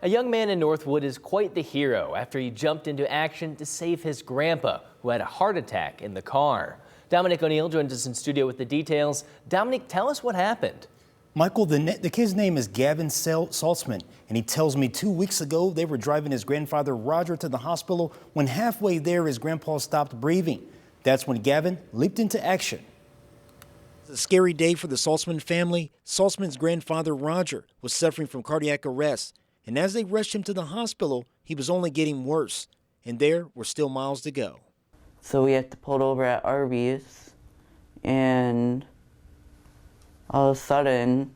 A young man in Northwood is quite the hero after he jumped into action to save his grandpa, who had a heart attack in the car. Dominic O'Neill joins us in studio with the details. Dominic, tell us what happened. Michael, the kid's name is Gavin Saltsman, and he tells me 2 weeks ago they were driving his grandfather Roger to the hospital. When halfway there, his grandpa stopped breathing. That's when Gavin leaped into action. It's a scary day for the Saltsman family. Saltsman's grandfather Roger was suffering from cardiac arrest, and as they rushed him to the hospital, he was only getting worse, and there were still miles to go. So we had to pull over at Arby's, and all of a sudden,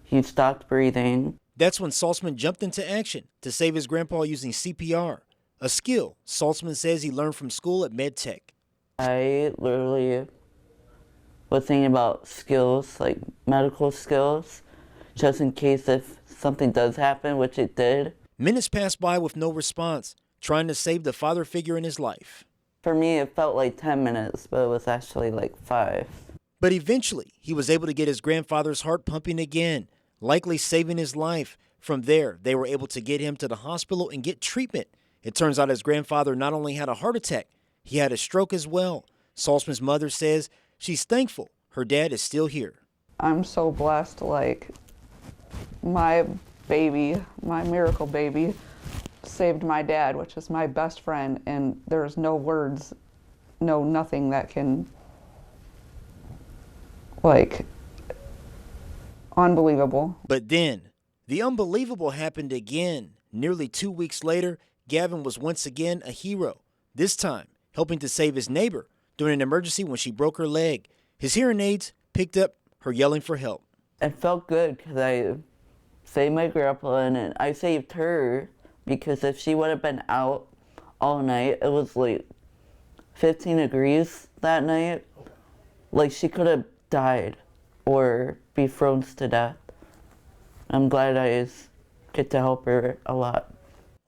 he stopped breathing. That's when Saltsman jumped into action to save his grandpa using CPR, a skill Saltsman says he learned from school at MedTech. I literally was thinking about skills, like medical skills, just in case if something does happen, which it did. Minutes passed by with no response, trying to save the father figure in his life. For me, it felt like 10 minutes, but it was actually like 5. But eventually, he was able to get his grandfather's heart pumping again, likely saving his life. From there, they were able to get him to the hospital and get treatment. It turns out his grandfather not only had a heart attack, he had a stroke as well. Saltzman's mother says she's thankful her dad is still here. I'm so blessed, like my baby, my miracle baby, saved my dad, which is my best friend, and there's no words, nothing that can, like, unbelievable. But then, the unbelievable happened again. Nearly 2 weeks later, Gavin was once again a hero, this time helping to save his neighbor during an emergency when she broke her leg. His hearing aids picked up her yelling for help. It felt good because I saved my grandpa and I saved her, because if she would have been out all night, it was like 15 degrees that night, like she could have died or be frozen to death. I'm glad I get to help her a lot.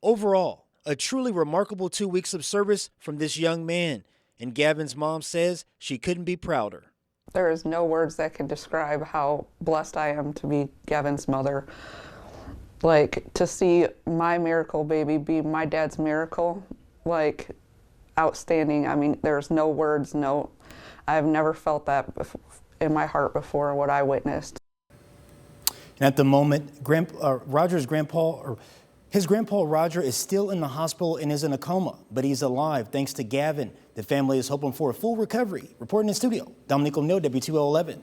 Overall, a truly remarkable 2 weeks of service from this young man, and Gavin's mom says she couldn't be prouder. There is no words that can describe how blessed I am to be Gavin's mother. Like, to see my miracle baby be my dad's miracle, like, outstanding. I mean, there's no words, I've never felt that in my heart before, what I witnessed. And at the moment, his grandpa Roger is still in the hospital and is in a coma, but he's alive thanks to Gavin. The family is hoping for a full recovery. Reporting in studio, Dominic O'Neill, W2L11.